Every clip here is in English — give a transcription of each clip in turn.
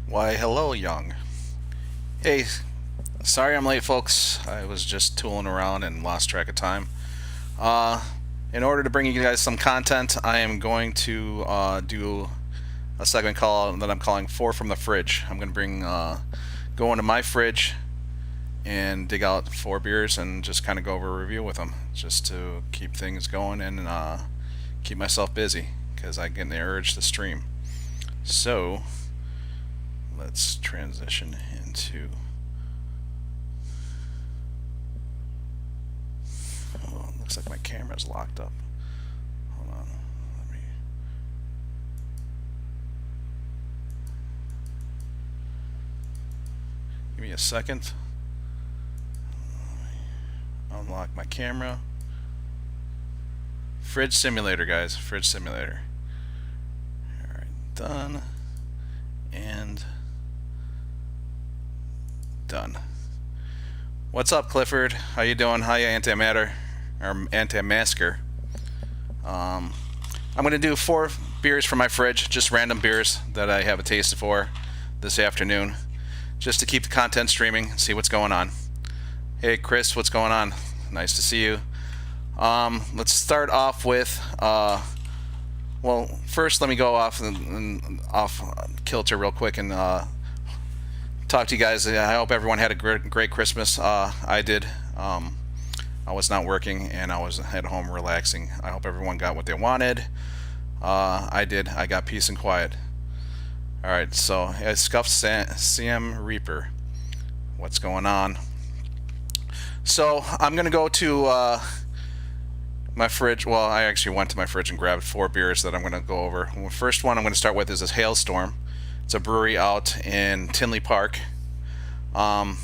Why, hello, Young. Hey, sorry I'm late, folks. I was just tooling around and lost track of time. Uh, in order to bring you guys some content, I am going to do a segment call that I'm calling Four from the Fridge. I'm going to go into my fridge and dig out 4 beers and just kind of go over a review with them, just to keep things going and keep myself busy, because I get the urge to stream. So let's transition into. Oh, it looks like my camera's locked up. Hold on. Let me. Give me a second. Unlock my camera. Fridge simulator, guys. Fridge simulator. Alright, done. And done. What's up, Clifford? How you doing? How you, Antimatter or AntiMassacre? I'm gonna do 4 beers from my fridge, just random beers that I have a taste for this afternoon, just to keep the content streaming, see what's going on. Hey, Chris, what's going on? Nice to see you. Let's start off with. Well, first let me go off kilter real quick and talk to you guys. I hope everyone had a great Christmas. I did. I was not working and I was at home relaxing. I hope everyone got what they wanted. I did. I got peace and quiet. Alright, so Scuffed CM Reaper. What's going on? So I'm going to go to my fridge. Well, I actually went to my fridge and grabbed 4 beers that I'm going to go over. The first one I'm going to start with is this Hailstorm. It's a brewery out in Tinley Park. When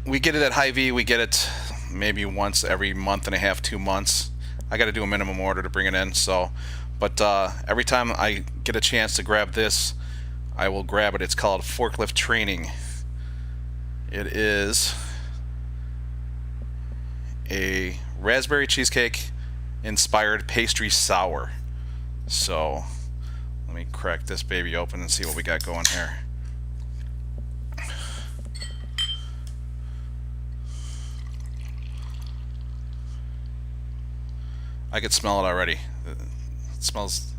we get it at Hy-Vee, we get it maybe once every month and a half, 2 months. I got to do a minimum order to bring it in. But every time I get a chance to grab this, I will grab it. It's called Forklift Training. It is a raspberry cheesecake inspired pastry sour. So let me crack this baby open and see what we got going here. I could smell it already. It smells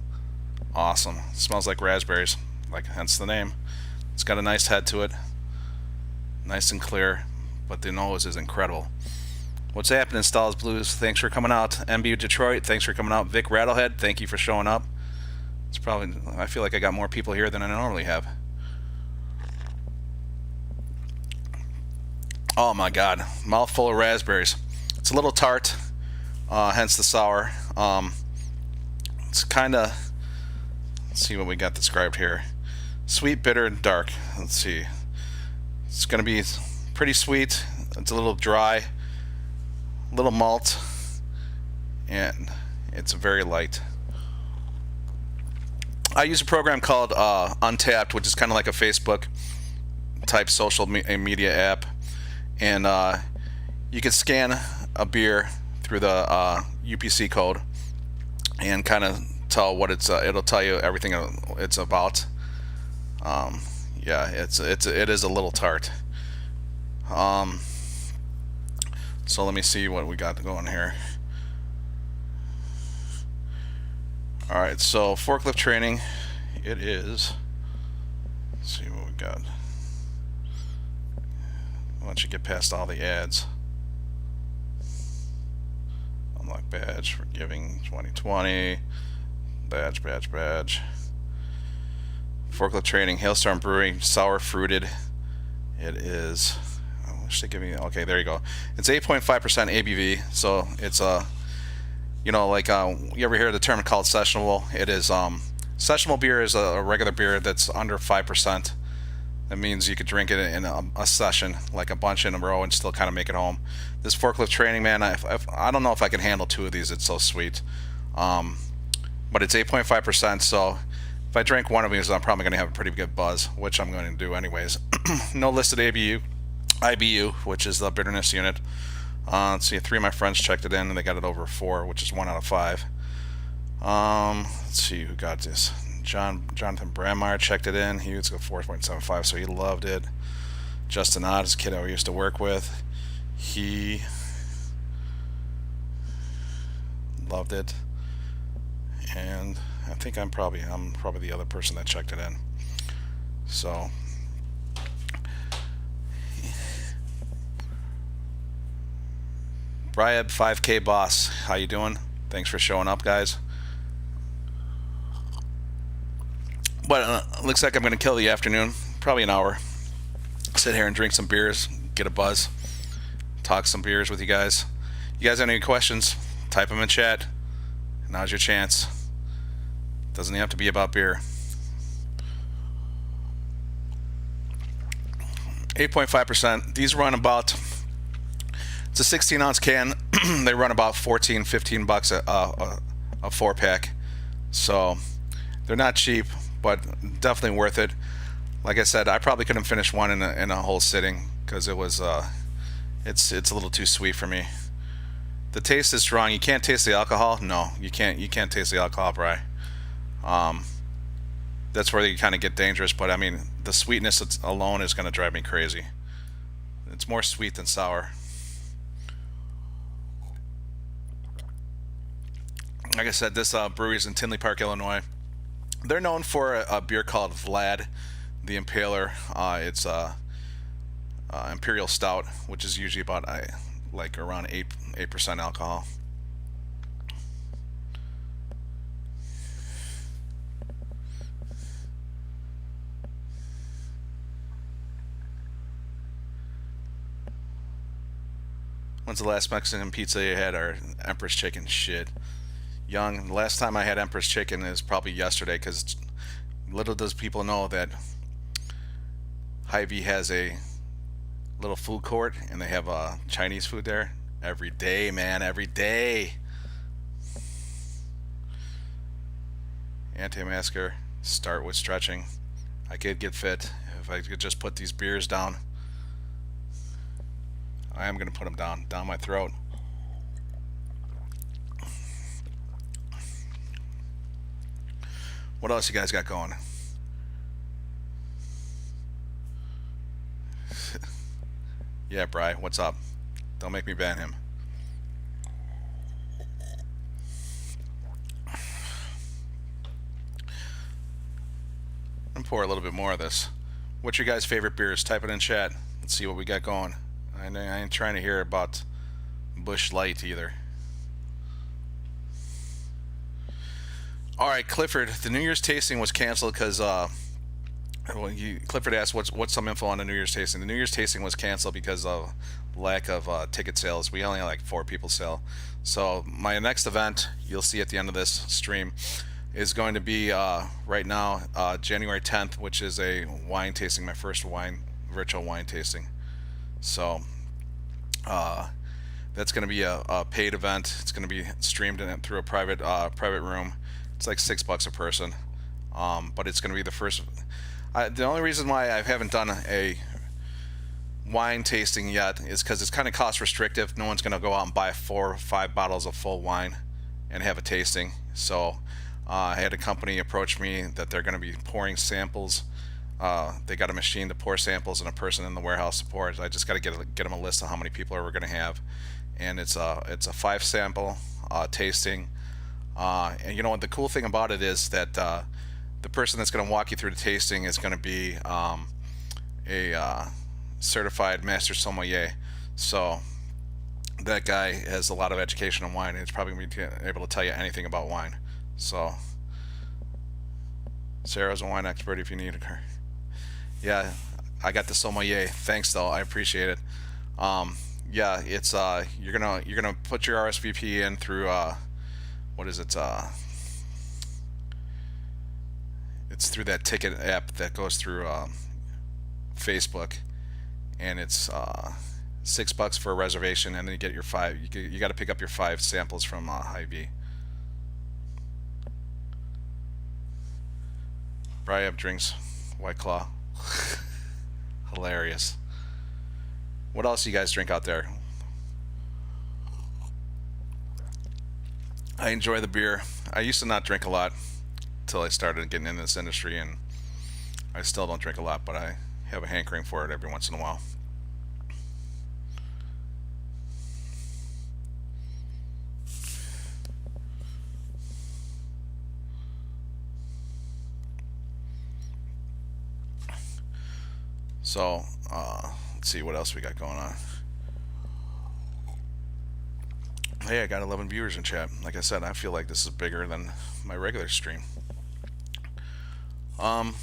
awesome. It smells like raspberries, like hence the name. It's got a nice head to it, nice and clear, but the nose is incredible. What's happening, Stalls Blues? Thanks for coming out. MB Detroit, thanks for coming out. Vic Rattlehead, thank you for showing up. It's probably, I feel like I got more people here than I normally have. Oh my god, mouthful of raspberries. It's a little tart, hence the sour. It's kind of, let's see what we got described here. Sweet, bitter, and dark. Let's see. It's going to be pretty sweet. It's a little dry, a little malt, and it's very light. I use a program called Untapped, which is kind of like a Facebook type social media app, and you can scan a beer through the UPC code and kind of tell what it's. It'll tell you everything it's about. Yeah, it is a little tart. So let me see what we got going here. Alright, so Forklift Training, it is. Let's see what we got. Once you get past all the ads. Unlock badge, forgiving 2020. Badge. Forklift Training, Hailstorm Brewing, sour fruited. It is. I wish they give me. Okay, there you go. It's 8.5% ABV, so it's you know, like you ever hear the term called sessionable? It is. Sessionable beer is a regular beer that's under 5%. That means you could drink it in a session, like a bunch in a row, and still kind of make it home. This Forklift Training, man, I don't know if I can handle 2 of these. It's so sweet. But it's 8.5%, so if I drink one of these, I'm probably going to have a pretty good buzz, which I'm going to do anyways. No listed IBU, which is the bitterness unit. Let's see, 3 of my friends checked it in, and they got it over 4, which is 1 out of 5. Let's see who got this. Jonathan Brammeyer checked it in. He was a 4.75, so he loved it. Justin Ott is a kid I used to work with. He loved it. And I think I'm probably the other person that checked it in. So Briab 5K Boss, how you doing? Thanks for showing up, guys. But looks like I'm going to kill the afternoon, probably an hour. Sit here and drink some beers, get a buzz, talk some beers with you guys. You guys have any questions? Type them in chat. Now's your chance. Doesn't have to be about beer. 8.5%. These run about, it's a 16-ounce can. They run about 14, 15 bucks a 4-pack. So they're not cheap, but definitely worth it. Like I said, I probably couldn't finish one in a whole sitting because it was it's a little too sweet for me. The taste is strong. You can't taste the alcohol. No, you can't taste the alcohol, Bri. That's where they kind of get dangerous. But I mean, the sweetness alone is going to drive me crazy. It's more sweet than sour. Like I said, this brewery is in Tinley Park, Illinois. They're known for a beer called Vlad, the Impaler. It's Imperial Stout, which is usually about like around 8% alcohol. When's the last Mexican pizza you had? Or Empress Chicken? Shit. Young, the last time I had Empress Chicken is probably yesterday, because little does people know that Hy-Vee has a little food court and they have Chinese food there every day, man, every day. AntiMassacre, start with stretching. I could get fit if I could just put these beers down. I am going to put them down my throat. What else you guys got going? Yeah, Bri, what's up? Don't make me ban him. And pour a little bit more of this. What's your guys' favorite beers? Type it in chat. Let's see what we got going. I ain't trying to hear about Busch Light either. Alright, Clifford, the New Year's tasting was canceled because Clifford asked what's some info on the New Year's tasting. The New Year's tasting was canceled because of lack of ticket sales. We only had like 4 people sell. So my next event, you'll see at the end of this stream, is going to be right now January 10th, which is a wine tasting, my first virtual wine tasting. So that's going to be a paid event. It's going to be streamed through a private room. It's like $6 a person, but it's going to be the first. The only reason why I haven't done a wine tasting yet is because it's kind of cost restrictive. No one's going to go out and buy 4 or 5 bottles of full wine and have a tasting. So I had a company approach me that they're going to be pouring samples. They got a machine to pour samples and a person in the warehouse to pour it. I just got to get them a list of how many people we're going to have, and it's a 5 sample tasting. And you know what, the cool thing about it is that the person that's going to walk you through the tasting is going to be a certified master sommelier. So that guy has a lot of education on wine, and he's probably going to be able to tell you anything about wine. So Sarah's a wine expert if you need her. Yeah, I got the sommelier. Thanks though, I appreciate it. Yeah, it's you're gonna put your RSVP in through what is it? It's through that ticket app that goes through Facebook, and it's $6 for a reservation, and then you get your 5. You got to pick up your 5 samples from Hy-Vee. Briab drinks White Claw. Hilarious. What else do you guys drink out there? I enjoy the beer. I used to not drink a lot until I started getting in this industry, and I still don't drink a lot, but I have a hankering for it every once in a while. So, let's see what else we got going on. Hey, I got 11 viewers in chat. Like I said, I feel like this is bigger than my regular stream. I'm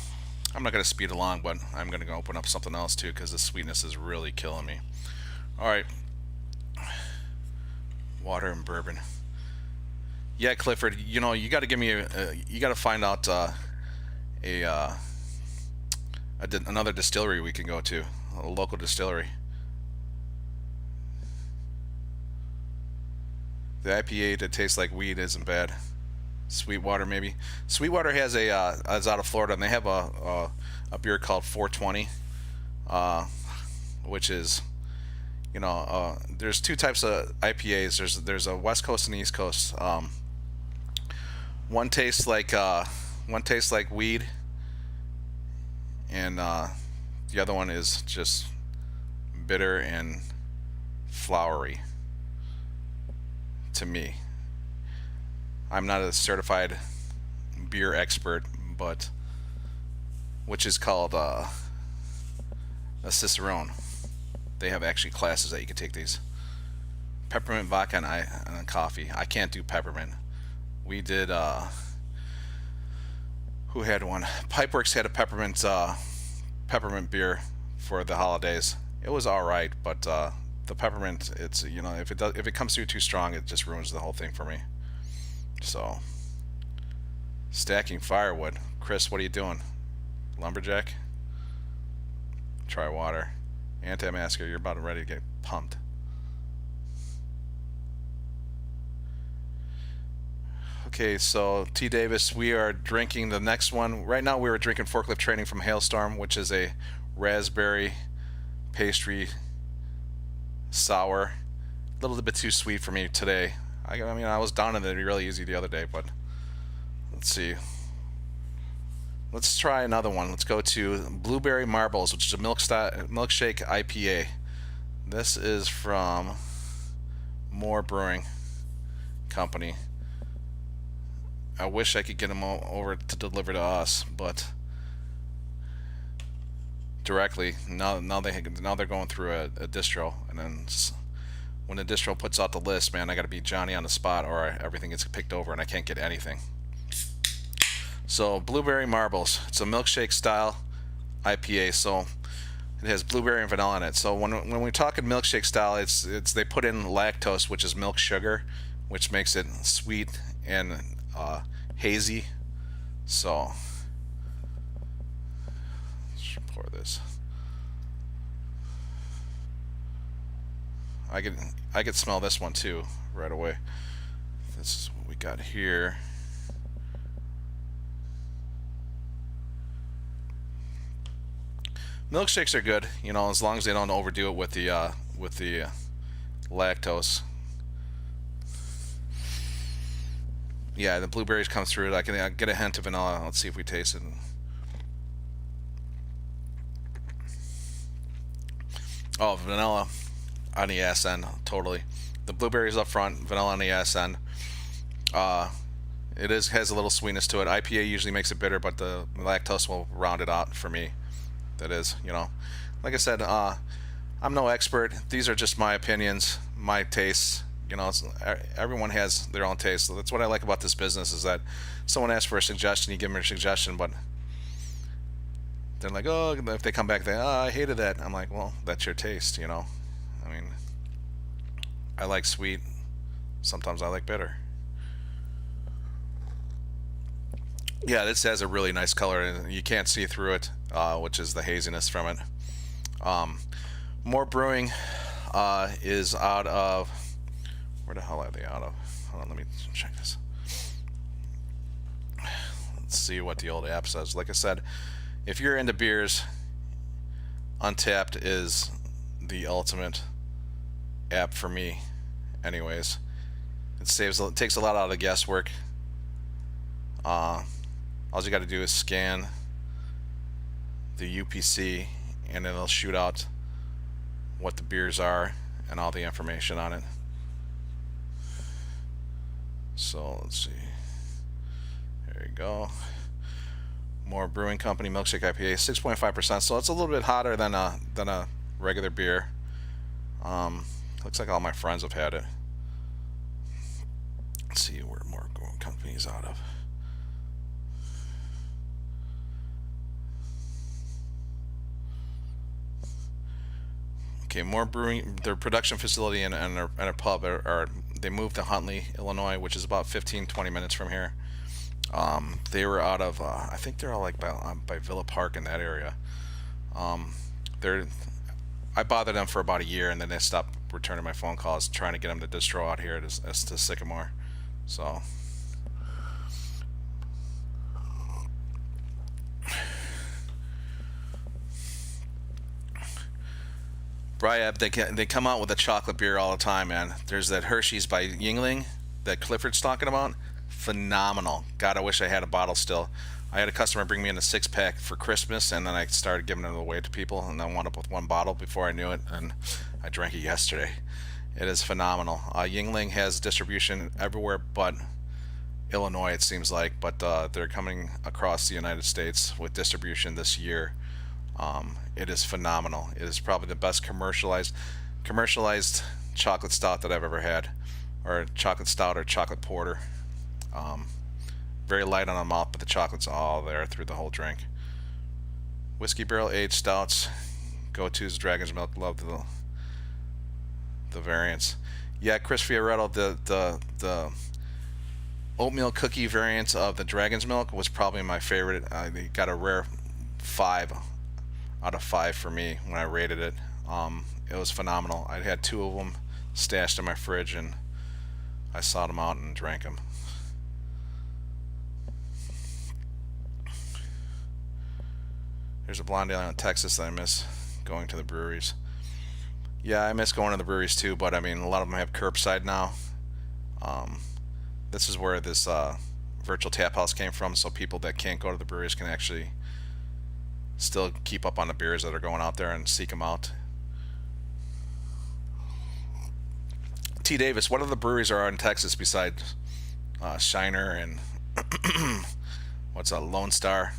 not going to speed along, but I'm going to open up something else too, because the sweetness is really killing me. Alright. Water and bourbon. Yeah, Clifford, you know, you got to give me you got to find out another distillery we can go to, a local distillery. The IPA that tastes like weed isn't bad. Sweetwater, maybe. Sweetwater has is out of Florida, and they have a beer called 420, which is, you know, there's two types of IPAs. There's a West Coast and East Coast. One tastes like weed, and the other one is just bitter and flowery. To me, I'm not a certified beer expert, but which is called a Cicerone. They have actually classes that you can take these. Peppermint vodka and coffee. I can't do peppermint. We did. Who had one? Pipeworks had a peppermint beer for the holidays. It was all right, but the peppermint, it's, you know, if it comes through too strong, it just ruins the whole thing for me. So, stacking firewood. Chris, what are you doing? Lumberjack? Try water. AntiMassacre, you're about ready to get pumped. Okay, so T. Davis, we are drinking the next one. Right now we were drinking Forklift Training from Hailstorm, which is a raspberry pastry sour. A little bit too sweet for me today. I mean, I was down in it really easy the other day, but let's see. Let's try another one. Let's go to Blueberry Marbles, which is a milkshake IPA. This is from More Brewing Company. I wish I could get them over to deliver to us, but directly now they're going through a distro, and then when the distro puts out the list, man, I got to be Johnny on the spot, or everything gets picked over and I can't get anything. So Blueberry Marbles, it's a milkshake style IPA, so it has blueberry and vanilla in it. So when we talk in milkshake style, it's they put in lactose, which is milk sugar, which makes it sweet and hazy. So let's pour this. I could smell this one too right away. This is what we got here. Milkshakes are good, you know, as long as they don't overdo it with the lactose. Yeah, the blueberries come through it. I can get a hint of vanilla. Let's see if we taste it. Oh, vanilla on the ass end, totally. The blueberries up front, vanilla on the ass end. It has a little sweetness to it. IPA usually makes it bitter, but the lactose will round it out for me. That is, you know, like I said, I'm no expert. These are just my opinions, my tastes. You know, everyone has their own taste. So that's what I like about this business, is that someone asks for a suggestion, you give them a suggestion, but they're like, oh, if they come back, I hated that. I'm like, well, that's your taste, you know. I mean, I like sweet. Sometimes I like bitter. Yeah, this has a really nice color, and you can't see through it, which is the haziness from it. More Brewing is out of... Where the hell are they out of? Hold on, let me check this. Let's see what the old app says. Like I said, if you're into beers, Untapped is the ultimate app for me. Anyways, it takes a lot out of the guesswork. All you got to do is scan the UPC, and it'll shoot out what the beers are and all the information on it. So let's see. There you go. More Brewing Company Milkshake IPA, 6.5%. So it's a little bit hotter than a regular beer. Looks like all my friends have had it. Let's see where more Brewing Company is out of. Okay, more brewing. Their production facility and a pub they moved to Huntley, Illinois, which is about 15-20 minutes from here. They were out of I think they're all like by Villa Park in that area. I bothered them for about a year, and then they stopped returning my phone calls, trying to get them to distro out here to Sycamore. So Bryab, they come out with a chocolate beer all the time, man. There's that Hershey's by Yingling that Clifford's talking about. Phenomenal. God, I wish I had a bottle still. I had a customer bring me in a 6-pack for Christmas, and then I started giving it away to people, and I wound up with one bottle before I knew it, and I drank it yesterday. It is phenomenal. Yingling has distribution everywhere but Illinois, it seems like, but they're coming across the United States with distribution this year. It is phenomenal. It is probably the best commercialized chocolate stout that I've ever had, or chocolate stout or chocolate porter. Very light on the mouth, but the chocolate's all there through the whole drink. Whiskey barrel aged stouts, go-to's Dragon's Milk. Love the variants. Yeah, Chris Fioretto, the oatmeal cookie variant of the Dragon's Milk was probably my favorite. They got a rare 5 out of 5 for me when I rated it. It was phenomenal. I had 2 of them stashed in my fridge, and I sought them out and drank them. There's a Blonde Ale in Texas that I miss going to the breweries. Yeah, I miss going to the breweries too, but I mean, a lot of them have curbside now. This is where this virtual tap house came from, so people that can't go to the breweries can actually still keep up on the beers that are going out there and seek them out. T. Davis, what other breweries are in Texas besides Shiner and what's that, Lone Star?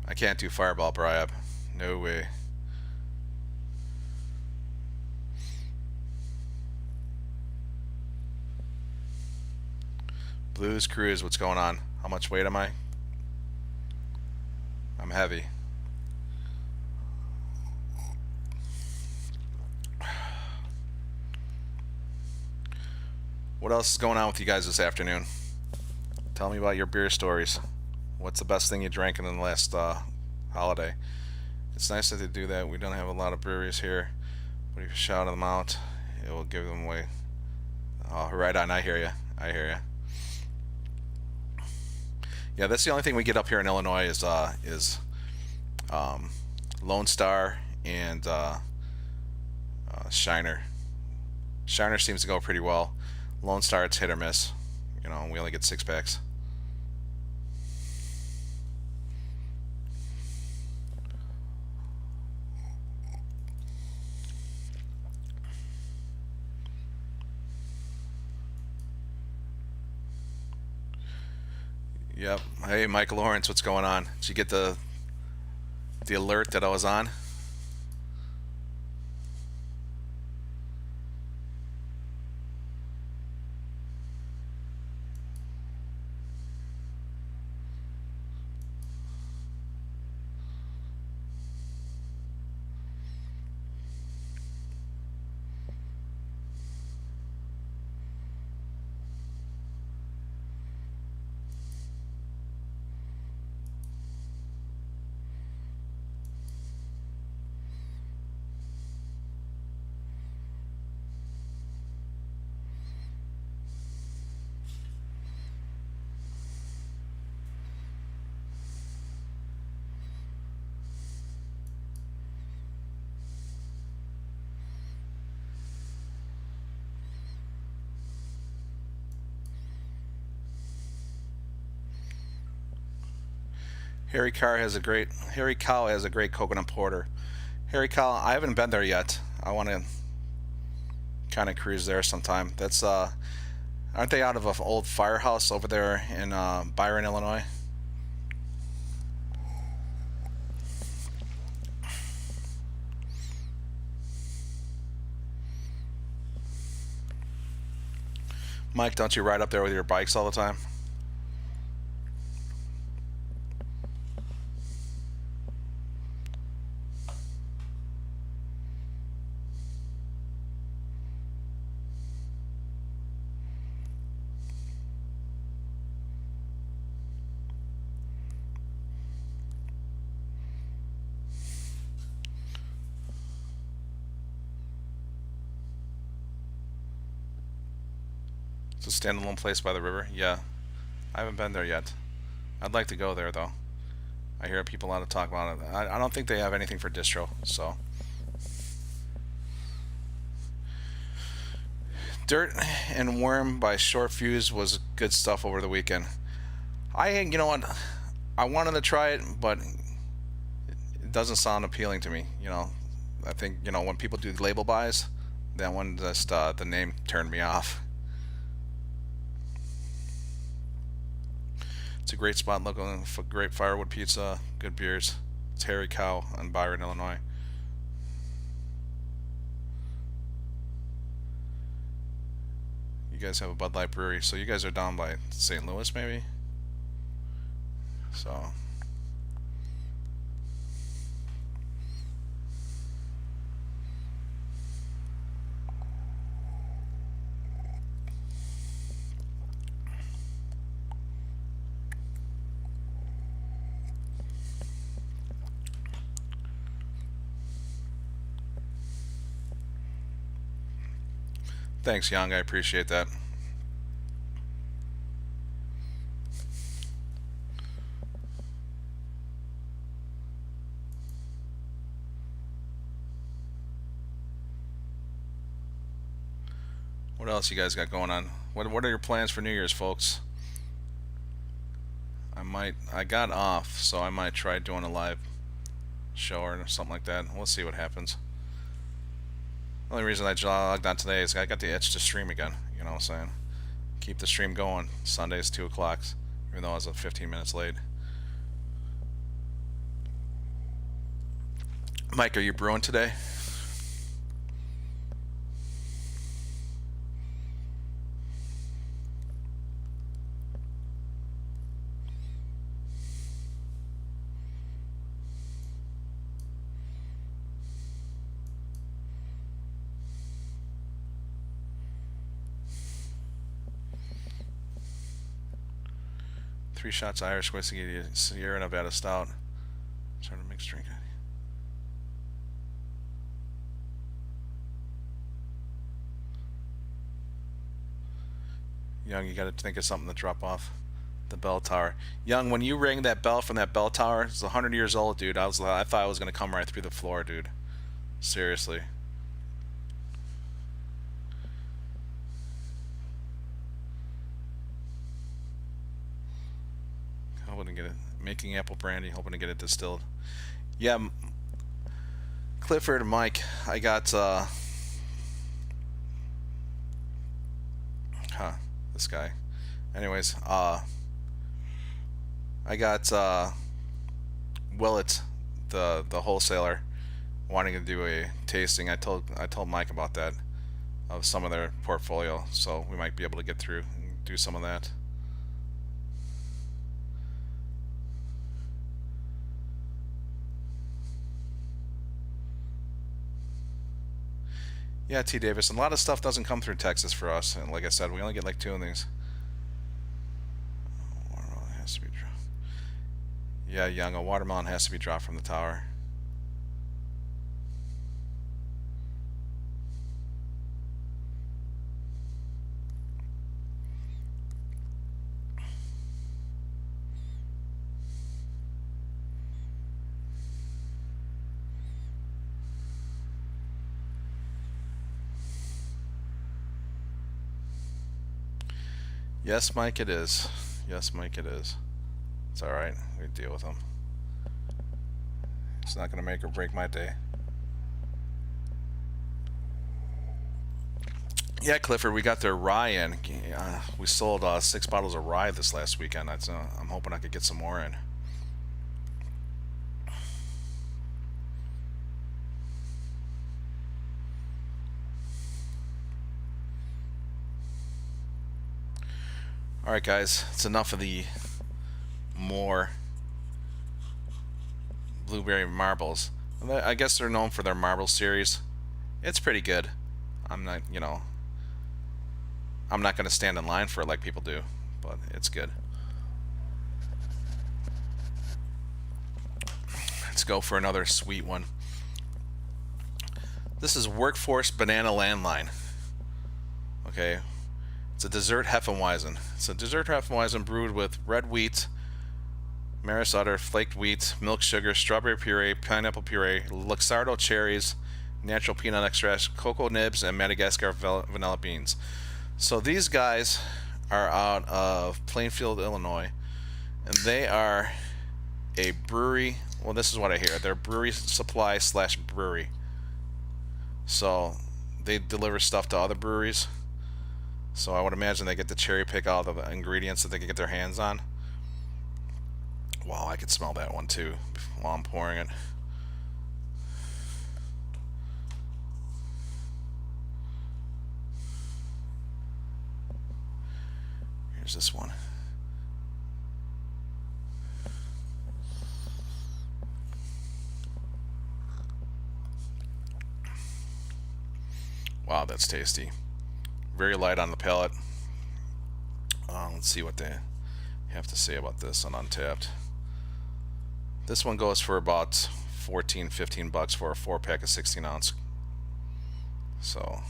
I can't do Fireball, Bryab. No way. Blues Cruise, what's going on? How much weight am I? I'm heavy. What else is going on with you guys this afternoon? Tell me about your beer stories. What's the best thing you drank in the last holiday? It's nice that they do that. We don't have a lot of breweries here, but if you shout them out, it will give them away. Oh, right on. I hear you. I hear you. Yeah, that's the only thing we get up here in Illinois is Lone Star and Shiner. Shiner seems to go pretty well. Lone Star, it's hit or miss. You know, we only get 6-packs. Yep. Hey, Mike Lawrence, what's going on? Did you get the alert that I was on? Harry Cow has a great coconut porter. Harry Cow, I haven't been there yet. I want to kind of cruise there sometime. That's aren't they out of an old firehouse over there in Byron, Illinois? Mike, don't you ride up there with your bikes all the time? It's a standalone place by the river. Yeah, I haven't been there yet. I'd like to go there though. I hear people out to talk about it. I don't think they have anything for distro. So, Dirt and Worm by Short Fuse was good stuff over the weekend. You know what? I wanted to try it, but it doesn't sound appealing to me. I think when people do label buys, that one just the name turned me off. It's a great spot looking for great firewood pizza, good beers. It's Harry Cow in Byron, Illinois. You guys have a Bud Light brewery, so you guys are down by St. Louis, maybe? So. Thanks, Young. I appreciate that. What else you guys got going on? What are your plans for New Year's, folks? I got off, so I might try doing a live show or something like that. We'll see what happens. The only reason I logged on today is I got the itch to stream again. You know what I'm saying? Keep the stream going. Sundays 2 o'clock, even though I was 15 minutes late. Mike, are you brewing today? Three shots Irish whiskey, Sierra Nevada Stout. Trying to mix drink. Young, you got to think of something to drop off the bell tower. Young, when you rang that bell from that bell tower, it's 100 years old, dude. I thought I was gonna come right through the floor, dude. Seriously. Hoping to get it, making apple brandy, hoping to get it distilled. Yeah, Clifford and Mike, I got this guy. Anyways, I got Willett, the wholesaler, wanting to do a tasting. I told Mike about that, of some of their portfolio, so we might be able to get through and do some of that. Yeah, T. Davis. A lot of stuff doesn't come through Texas for us, and like I said, we only get like 2 of these. Watermelon has to be dropped. Yeah, Young. A watermelon has to be dropped from the tower. Yes, Mike, it is. Yes, Mike, it is. It's alright. We deal with them. It's not going to make or break my day. Yeah, Clifford, we got their rye in. We sold 6 bottles of rye this last weekend. I'm hoping I could get some more in. Alright guys, it's enough of the more blueberry marbles. I guess they're known for their marble series. It's pretty good. I'm not going to stand in line for it like people do, but it's good. Let's go for another sweet one. This is Workforce Banana Landline. Okay. It's a dessert Hefeweizen. It's a dessert Hefeweizen brewed with red wheat, Maris Utter, flaked wheat, milk sugar, strawberry puree, pineapple puree, Luxardo cherries, natural peanut extract, cocoa nibs, and Madagascar vanilla beans. So these guys are out of Plainfield, Illinois, and they are a brewery. Well, this is what I hear. They're brewery supply / brewery. So they deliver stuff to other breweries. So I would imagine they get to cherry pick all the ingredients that they can get their hands on. Wow, I could smell that one too while I'm pouring it. Here's this one. Wow, that's tasty. Very light on the palate. Let's see what they have to say about this on Untapped. This one goes for about $14-15 for a 4-pack of 16 ounce. So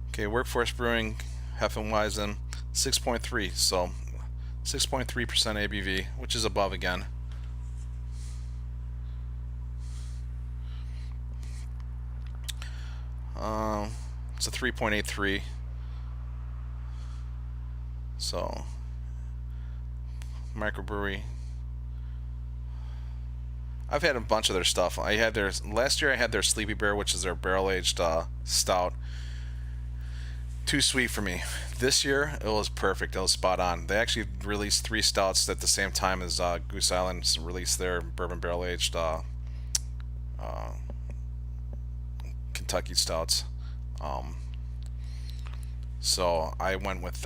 okay, Workforce Brewing Hefeweizen 6.3, so 6.3% ABV, which is above again. It's a 3.83, so microbrewery. I've had a bunch of their stuff. I had their last year. I had their Sleepy Bear, which is their barrel-aged stout. Too sweet for me. This year it was perfect. It was spot on. They actually released 3 stouts at the same time as Goose Island released their bourbon barrel-aged Kentucky stouts. So I went with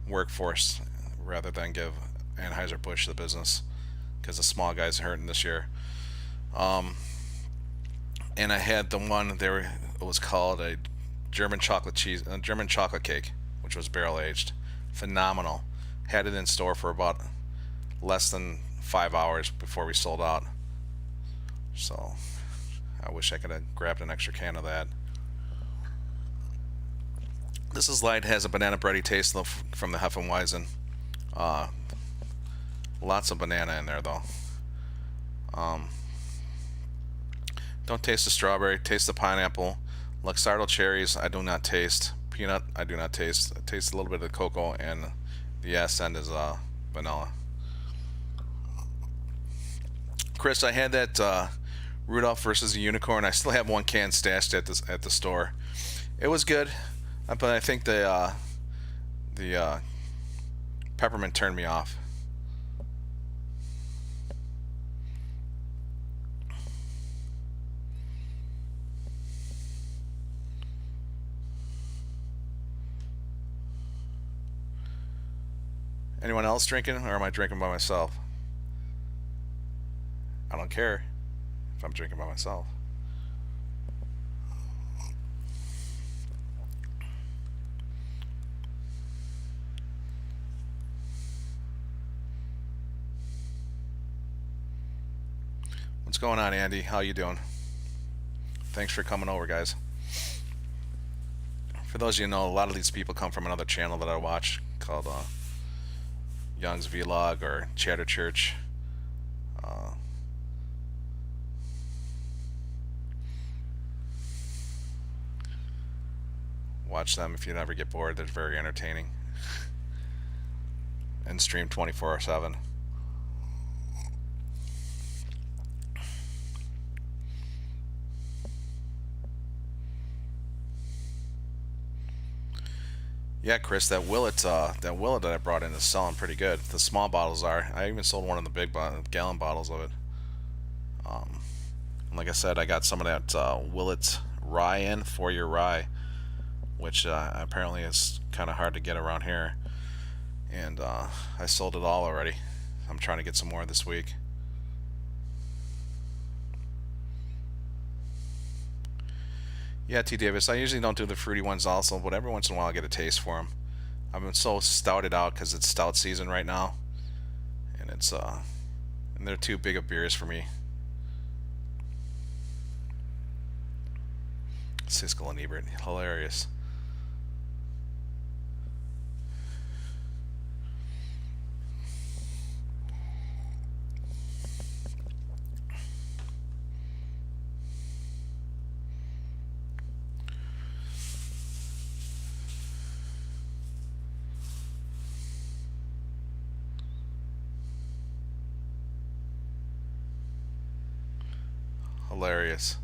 Workforce rather than give Anheuser-Busch the business because the small guys are hurting this year. And I had the one there. It was called a German chocolate cake, which was barrel aged. Phenomenal. Had it in store for about less than 5 hours before we sold out. So I wish I could have grabbed an extra can of that. This is light, has a banana bready taste from the Hefeweizen. Lots of banana in there though. Don't taste the strawberry, taste the pineapple. Luxardo cherries, I do not taste. Peanut, I do not taste. I taste a little bit of cocoa, and the ass end is vanilla. Chris, I had that Rudolph versus a unicorn. I still have one can stashed at the store. It was good, but I think the peppermint turned me off. Anyone else drinking, or am I drinking by myself? I don't care if I'm drinking by myself. What's going on, Andy? How you doing? Thanks for coming over, guys. For those of you who know, a lot of these people come from another channel that I watch called Young's Vlog or Chatter Church. Watch them if you never get bored. They're very entertaining. And stream 24/7. Yeah, Chris, that Willet that I brought in is selling pretty good. The small bottles are. I even sold one of the big gallon bottles of it. And like I said, I got some of that Willet rye in, 4-year rye, which apparently is kind of hard to get around here. And I sold it all already. I'm trying to get some more this week. Yeah, T. Davis, I usually don't do the fruity ones also, but every once in a while I get a taste for them. I'm so stouted out because it's stout season right now, and and they're too big of beers for me. Siskel and Ebert, hilarious. Hilarious.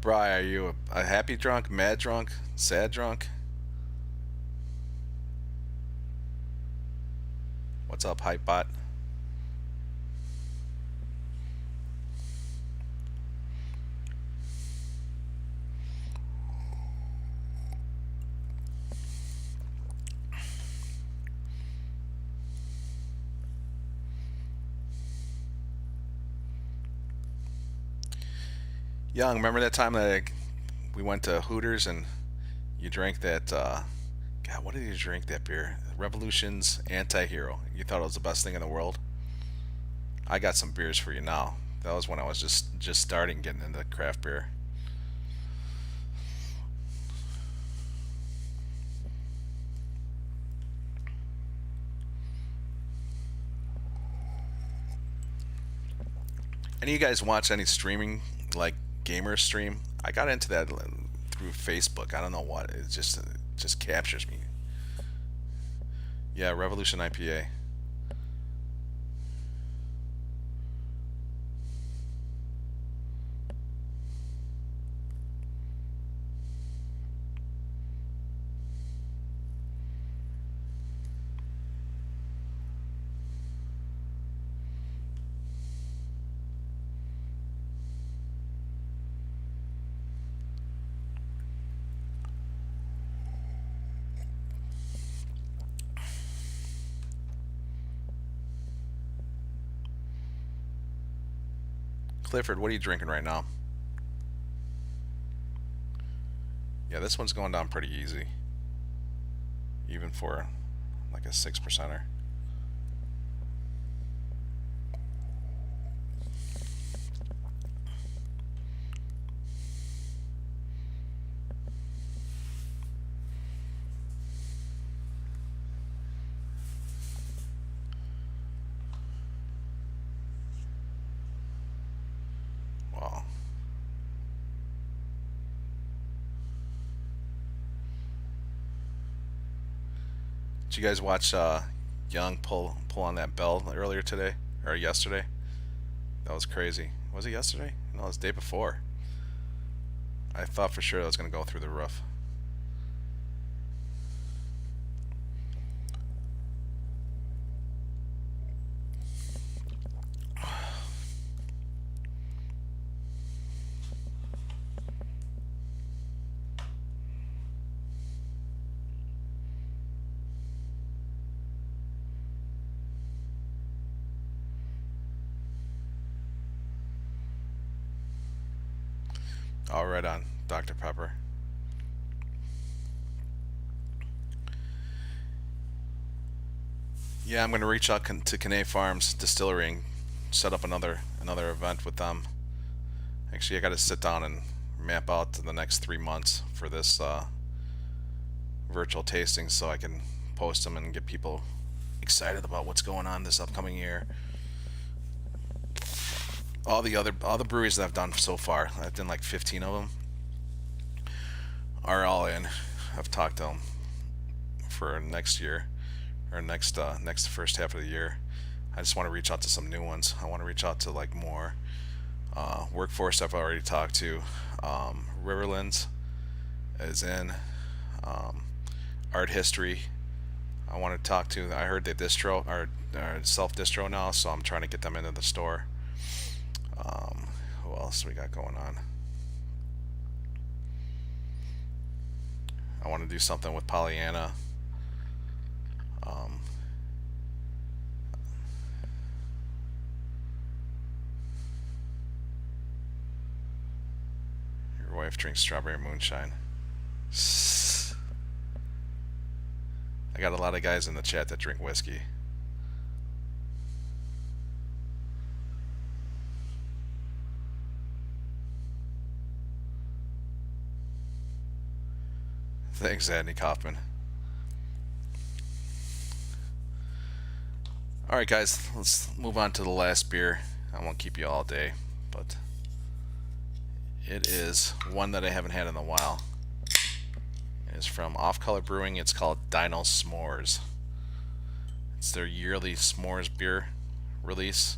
Bri, are you a happy drunk, mad drunk, sad drunk? What's up, Hypebot? Young, remember that time that we went to Hooters and you drank that? God, what did you drink that beer? Revolution's Anti-Hero. You thought it was the best thing in the world. I got some beers for you now. That was when I was just starting getting into craft beer. Any of you guys watch any streaming, like gamer stream? I got into that through Facebook. I don't know what. It just captures me. Yeah, Revolution IPA. Clifford, what are you drinking right now? Yeah, this one's going down pretty easy. Even for like a 6%er. Wow. Did you guys watch Young pull on that bell earlier today or yesterday? That was crazy. Was it yesterday? No, it was the day before. I thought for sure that was going to go through the roof. All right on, Dr. Pepper. Yeah, I'm going to reach out to Canay Farms Distillery and set up another event with them. Actually, I got to sit down and map out the next 3 months for this virtual tastings so I can post them and get people excited about what's going on this upcoming year. All the breweries that I've done so far, I've done like 15 of them, are all in. I've talked to them for next year, or next first half of the year. I just want to reach out to some new ones. I want to reach out to like more workforce I've already talked to. Riverlands is in. Art History I want to talk to. I heard they distro or self distro now, so I'm trying to get them into the store. Who else we got going on? I want to do something with Pollyanna. Your wife drinks strawberry moonshine. I got a lot of guys in the chat that drink whiskey. Thanks, Andy Kaufman. Alright guys, let's move on to the last beer. I won't keep you all day, but it is one that I haven't had in a while. It's from OffColor Brewing. It's called Dinosmores. It's their yearly s'mores beer release.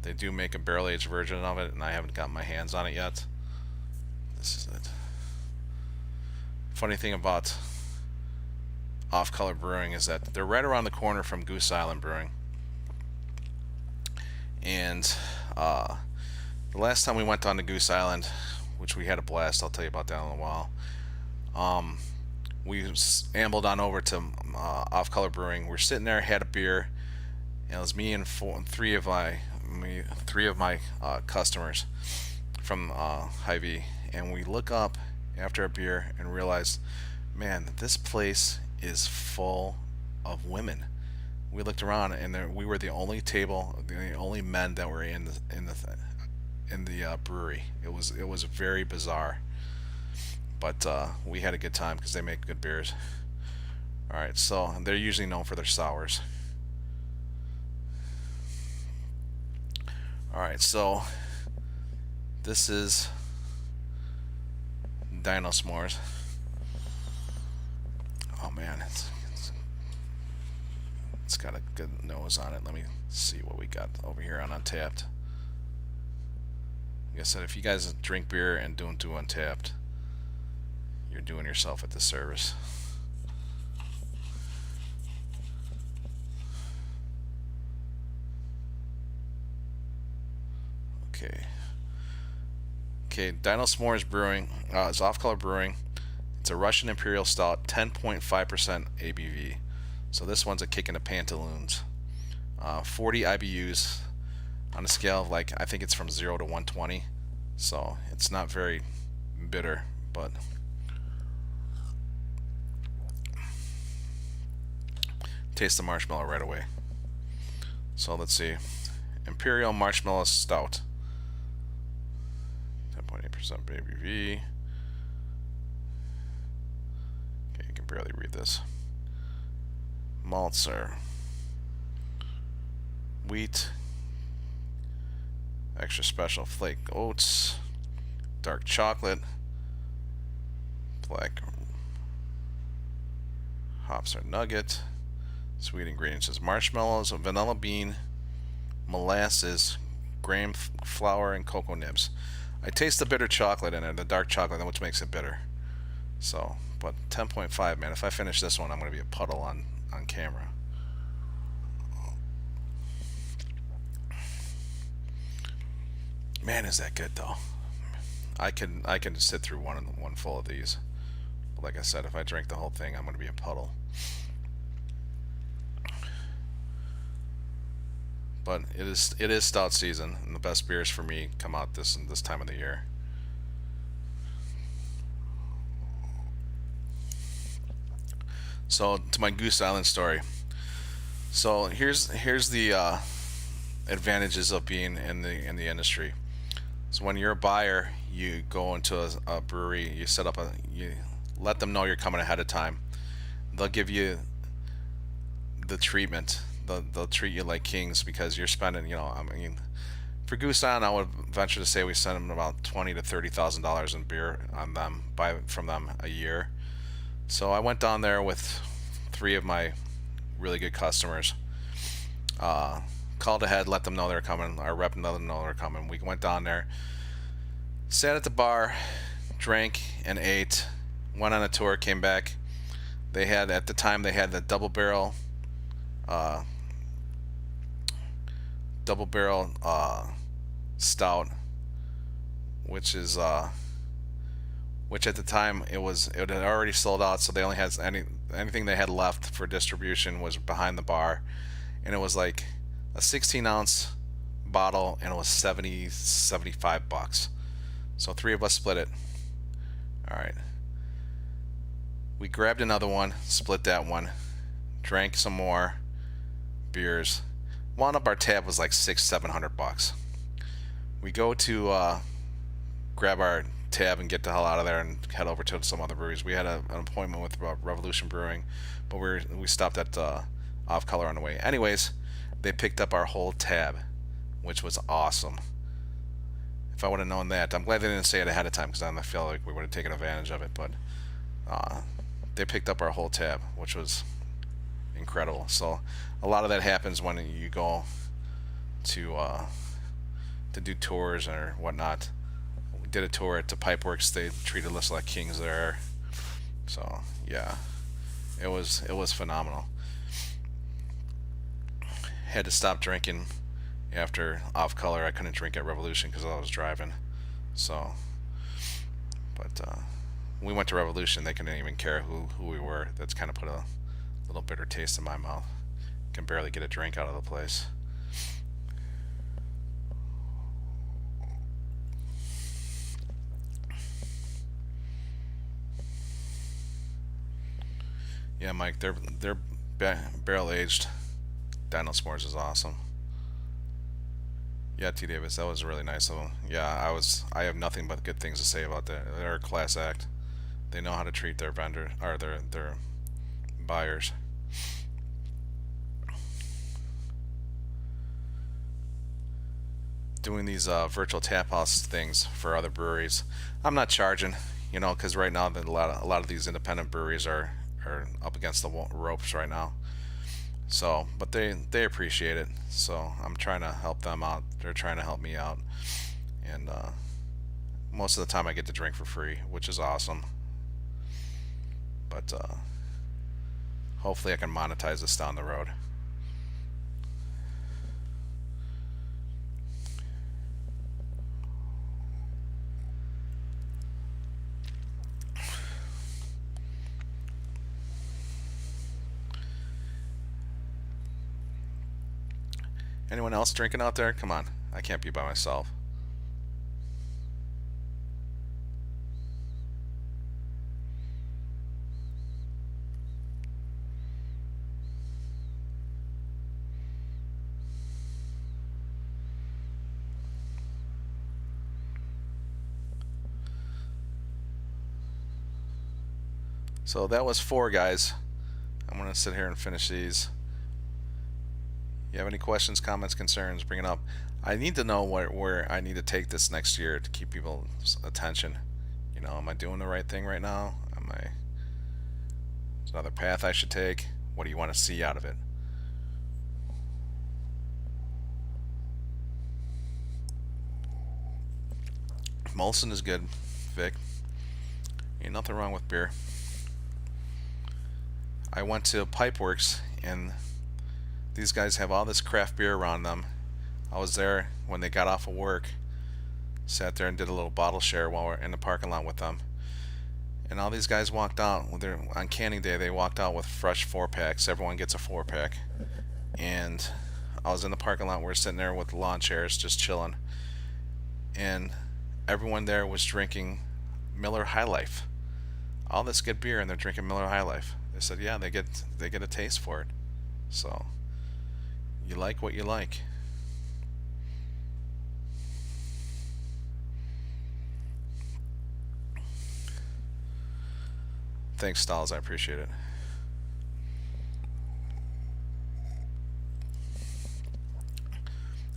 They do make a barrel-aged version of it, and I haven't gotten my hands on it yet. This is it. Funny thing about OffColor Brewing is that they're right around the corner from Goose Island Brewing. And the last time we went down to Goose Island, which we had a blast, I'll tell you about that in a while. We ambled on over to OffColor Brewing. We're sitting there, had a beer, and it was me and three of my customers from Hy-Vee, and we look up after a beer and realize, man, this place is full of women. We looked around, and we were the only table, the only men that were in the brewery. It was very bizarre, but we had a good time because they make good beers. All right, so they're usually known for their sours. All right, so this is Dinosmores. Oh man, it's got a good nose on it. Let me see what we got over here on Untapped. Like I said, if you guys drink beer and don't do Untapped, you're doing yourself a disservice. Okay, Dinosmores Brewing. It's OffColor Brewing. It's a Russian Imperial Stout, 10.5% ABV. So this one's a kick in the pantaloons. 40 IBUs on a scale of, like, I think it's from 0 to 120. So it's not very bitter, but taste the marshmallow right away. So let's see. Imperial Marshmallow Stout. 10.8% ABV. Okay, you can barely read this. Malts are wheat, extra special flake oats, dark chocolate, black hops are nugget, sweet ingredients is marshmallows, vanilla bean, molasses, graham flour, and cocoa nibs. I taste the bitter chocolate in it, the dark chocolate, which makes it bitter. So, but 10.5, man. If I finish this one, I'm going to be a puddle on camera. Man, is that good though. I can sit through one full of these. But like I said, if I drink the whole thing, I'm going to be a puddle. But it is stout season, and the best beers for me come out this time of the year. So to my Goose Island story. So here's the advantages of being in the industry. So when you're a buyer, you go into a brewery, you let them know you're coming ahead of time. They'll give you the treatment. They'll treat you like kings because you're spending, I mean, for Goose on, I would venture to say we send them about $20,000 to $30,000 in beer on them, from them a year. So I went down there with 3 of my really good customers. Called ahead, let them know they're coming. Our rep let them know they're coming. We went down there, sat at the bar, drank and ate, went on a tour, came back. They had, at the time, they had the double barrel stout, which at the time it had already sold out, so they only had anything they had left for distribution was behind the bar, and it was like a 16-ounce bottle, and it was $75. So 3 of us split it. All right. We grabbed another one, split that one, drank some more beers. Wound up our tab was like $600-700. We go to grab our tab and get the hell out of there and head over to some other breweries. We had an appointment with Revolution Brewing, but we stopped at OffColor on the way. Anyways, they picked up our whole tab, which was awesome. If I would have known that, I'm glad they didn't say it ahead of time, because I feel like we would have taken advantage of it. But they picked up our whole tab, which was incredible. So a lot of that happens when you go to do tours or whatnot. We did a tour at the Pipeworks. They treated us like kings there. So yeah, it was phenomenal. Had to stop drinking after OffColor. I couldn't drink at Revolution because I was driving. So, but we went to Revolution. They couldn't even care who we were. That's kind of put a little bitter taste in my mouth. Can barely get a drink out of the place. Yeah, Mike, they're barrel aged. Dinosmores is awesome. Yeah, T. Davis, that was really nice of them. Yeah, I have nothing but good things to say about that. They're a class act. They know how to treat their vendor or their buyers. Doing these virtual tap house things for other breweries. I'm not charging, because right now a lot of these independent breweries are up against the ropes right now. So, but they appreciate it. So I'm trying to help them out. They're trying to help me out, and most of the time I get to drink for free, which is awesome. But hopefully I can monetize this down the road. Anyone else drinking out there? Come on, I can't be by myself. So that was 4, guys. I'm gonna sit here and finish these. You have any questions, comments, concerns, bring it up. I need to know where I need to take this next year to keep people's attention. Am I doing the right thing right now? Is another path I should take? What do you want to see out of it? Molson is good, Vic. Ain't nothing wrong with beer. I went to Pipeworks, and these guys have all this craft beer around them. I was there when they got off of work, sat there and did a little bottle share while we're in the parking lot with them. And all these guys walked out on canning day. They walked out with fresh 4-packs. Everyone gets a 4-pack. And I was in the parking lot. We're sitting there with lawn chairs, just chilling. And everyone there was drinking Miller High Life. All this good beer, and they're drinking Miller High Life. They said, yeah, they get a taste for it. So you like what you like. Thanks, Styles. I appreciate it.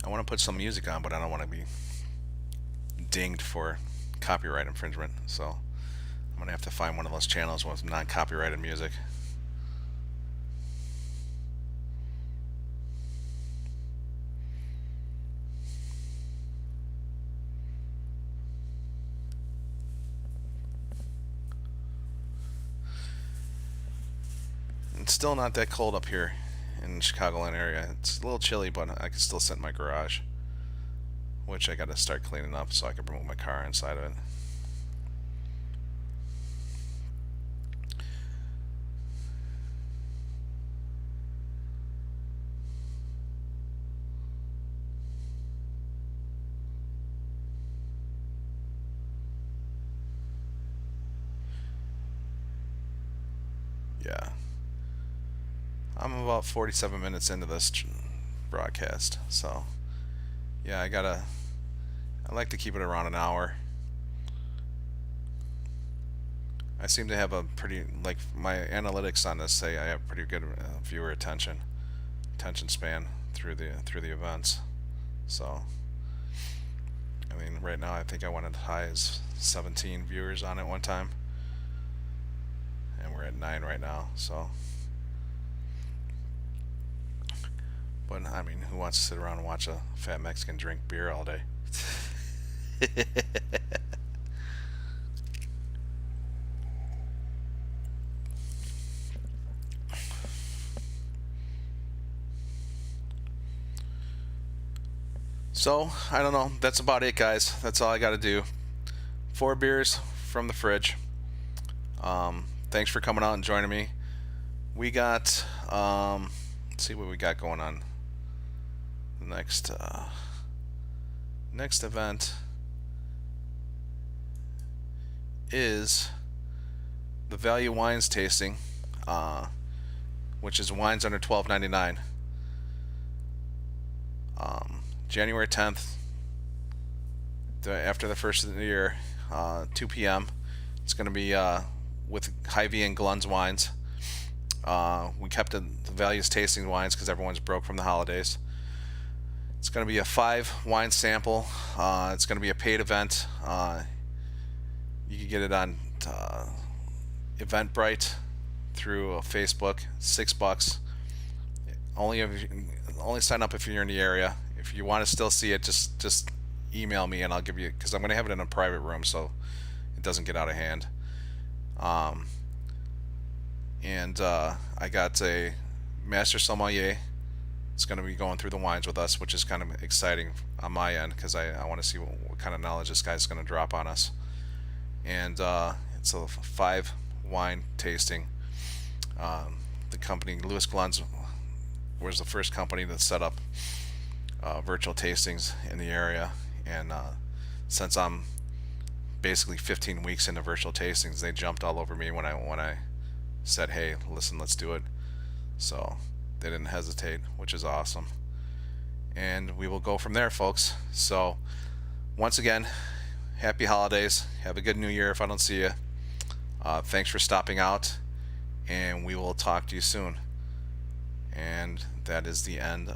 I want to put some music on, but I don't want to be dinged for copyright infringement. So I'm going to have to find one of those channels with non-copyrighted music. It's still not that cold up here in the Chicagoland area. It's a little chilly, but I can still sit in my garage, which I got to start cleaning up so I can move my car inside of it. Yeah. I'm about 47 minutes into this broadcast, so yeah, I like to keep it around an hour. I seem to have a pretty, like, my analytics on this say I have pretty good viewer attention span through the events. So I mean, right now I think I went as high as 17 viewers on it one time, and we're at 9 right now. So, but I mean, who wants to sit around and watch a fat Mexican drink beer all day? So, I don't know. That's about it, guys. That's all I got to do. 4 beers from the fridge. Thanks for coming out and joining me. We got, let's see what we got going on. The next event is the Value Wines tasting, which is wines under $12.99. January 10th, after the first of the year, 2 p.m. It's going to be with Hy-Vee and Glenn's wines. We kept the Values tasting wines because everyone's broke from the holidays. It's going to be a 5 wine sample. It's going to be a paid event. You can get it on Eventbrite through Facebook. $6. Only sign up if you're in the area. If you want to still see it, just email me and I'll give you, because I'm going to have it in a private room so it doesn't get out of hand. I got a master sommelier. It's going to be going through the wines with us, which is kind of exciting on my end because I want to see what kind of knowledge this guy's going to drop on us. And it's a 5 wine tasting. The company Lewis Glenn's was the first company that set up virtual tastings in the area, and since I'm basically 15 weeks into virtual tastings, they jumped all over me when I said, hey, listen, let's do it. So they didn't hesitate, which is awesome, and we will go from there, folks. So once again, happy holidays, have a good new year if I don't see you. Thanks for stopping out, and we will talk to you soon. And that is the end of